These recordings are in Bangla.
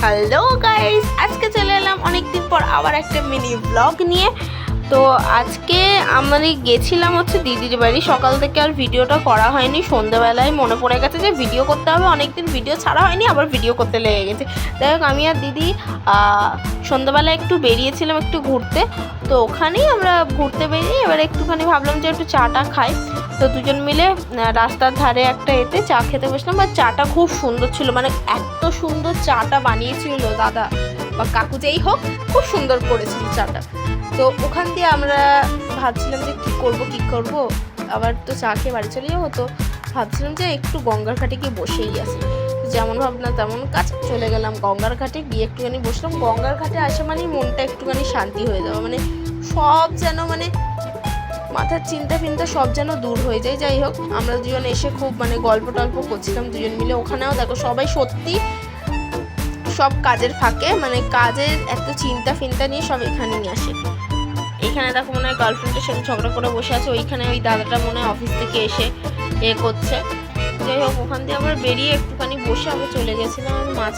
হ্যালো গাইস, আজকে চলে এলাম অনেকদিন পর আবার একটা মিনি ব্লগ নিয়ে। তো আজকে আমি গেছিলাম দিদির বাড়ি। সকাল থেকে আর ভিডিওটা করা হয়নি, সন্ধ্যাবেলায় মনে পড়ে গেছে যে ভিডিও করতে হবে। অনেকদিন ভিডিও ছাড়া হয়নি, আবার ভিডিও করতে লেগে গেছে। যাই হোক, আমি আর দিদি সন্ধ্যাবেলায় একটু বেরিয়েছিলাম একটু ঘুরতে। তো ওখানেই আমরা ঘুরতে বেরিয়ে এবার একটুখানি ভাবলাম যে একটু চাটা খাই। তো দুজন মিলে রাস্তার ধারে একটা এতে চা খেতে বসলাম। বা চাটা খুব সুন্দর ছিল, মানে এত সুন্দর চাটা বানিয়েছিল দাদা বা কাকু যেই হোক, খুব সুন্দর করেছিল চাটা। তো ওখান দিয়ে আমরা ভাবছিলাম যে কী করব, আবার তো চা খেয়ে বাড়ি চলে যাবো। তো ভাবছিলাম যে একটু গঙ্গার ঘাটে গিয়ে বসেই আসি। যেমন ভাবনা তেমন কাজ, চলে গেলাম গঙ্গার ঘাটে। গিয়ে একটুখানি বসলাম। গঙ্গার ঘাটে আসা মানে মনটা একটুখানি শান্তি হয়ে যাবে, মানে সব যেন মানে মাথার চিন্তা ফিন্তা সব যেন দূর হয়ে যায়। যাই হোক, আমরা দুজন এসে খুব গল্প টল্প করছিলাম দুজন মিলে। ওখানেও দেখো সবাই সত্যি সব কাজের ফাঁকে, কাজের এত চিন্তা ফিন্তা নিয়ে সব এখানেই আসে। এখানে দেখো মনে হয় গার্লফ্রেন্ডের সাথে ঝগড়া করে বসে আছে। ওইখানে ওই দাদাটা মনে হয় অফিস থেকে এসে করছে। যাই হোক, ওখান দিয়ে আবার বেরিয়ে একটুখানি বসে আবার চলে গেছিলাম আমি মাছ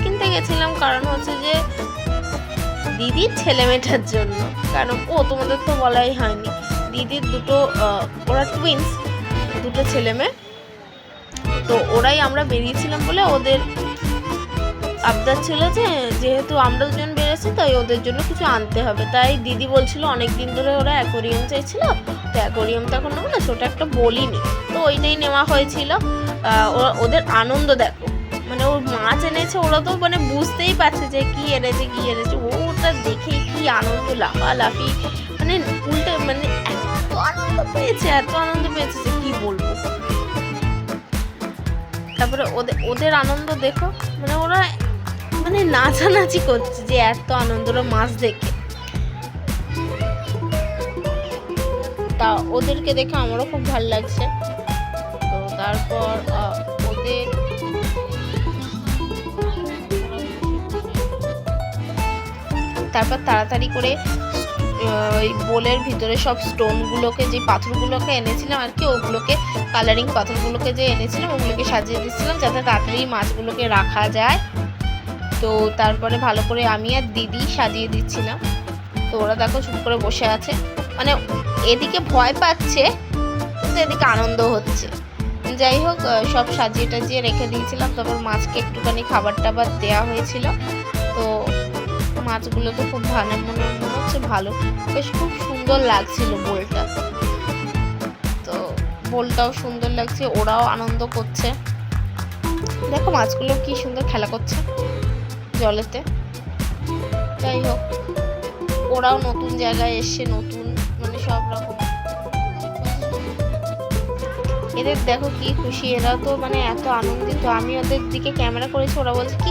কিনতে গেছিলাম। কারণ হচ্ছে যে দিদির ছেলে মেয়েটার জন্য। কারণ তোমাদের তো বলাই হয়নি, দিদির দুটো ওরা টুইন্স, দুটো ছেলে মেয়ে। তো ওরাই আমরা বেরিয়েছিলাম বলে ওদের আবদার ছিল যে যেহেতু আমরা দুজন বেরিয়েছি তাই ওদের জন্য কিছু আনতে হবে। তাই দিদি বলছিল অনেক দিন ধরে ওরা অ্যাকোরিয়াম চাইছিল। তো অ্যাকোরিয়াম তো এখন নেবো না, ছোটো একটা বলিনি, তো ওইটাই নেওয়া হয়েছিল। ওদের আনন্দ দেখো, ওর মাছ এনেছে, ওরা তো বুঝতেই পারছে যে কি এনেছে। ওটা দেখে কি আনন্দ, লাফালাফি, উল্টে এত আনন্দ পেয়েছে যে কি বলবো। তারপরে ওদের আনন্দ দেখো, ওরা নাচানাচি করছে যে এত আনন্দ ওরা মাছ দেখে। তা ওদেরকে দেখে আমারও খুব ভালো লাগছে। তো তারপর ওদের তাড়াতাড়ি করে ওই বোলের ভিতরে সব স্টোনগুলোকে, যে পাথরগুলোকে এনেছিলাম আর কি, ওগুলোকে কালারিং পাথরগুলোকে যে এনেছিলাম ওগুলোকে সাজিয়ে দিচ্ছিলাম যাতে তাড়াতাড়ি মাছগুলোকে রাখা যায়। তো তারপরে ভালো করে আমি আর দিদি সাজিয়ে দিচ্ছিলাম। তো ওরা দেখো চুপ করে বসে আছে, এদিকে ভয় পাচ্ছে কিন্তু এদিকে আনন্দ হচ্ছে। যাই হোক, সব সাজিয়ে টাজিয়ে রেখে দিয়েছিলাম। তারপর মাছকে একটুখানি খাবার টাবার দেওয়া হয়েছিল। তো মাছগুলো তো খুব মনে হচ্ছে ভালো, বেশ খুব সুন্দর লাগছিল বোলটা। তো বোলটাও সুন্দর লাগছে, ওরাও আনন্দ করছে। দেখো মাছগুলো কি সুন্দর খেলা করছে জলেতে। যাই হোক, ওরাও নতুন জায়গায় এসে নতুন সব রকম, এদের দেখো কি খুশি, এরা তো এত আনন্দিত। আমি ওদের দিকে ক্যামেরা করেছি, ওরা বলছে কি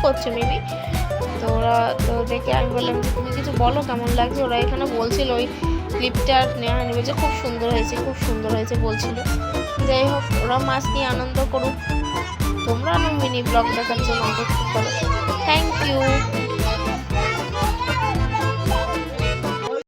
করছো মিমি। তো ওরা তো দেখে আমি বললাম যে তুমি কিছু বলো, কেমন লাগছে। ওরা এখানে বলছিল ওই ক্লিপটা নেওয়া হয়নি, বলছে খুব সুন্দর হয়েছে বলছিল। যাই হোক, ওরা মাছ নিয়ে আনন্দ করুক। তোমরা মিনি ব্লগ দেখার জন্য অপেক্ষা করো। Thank you.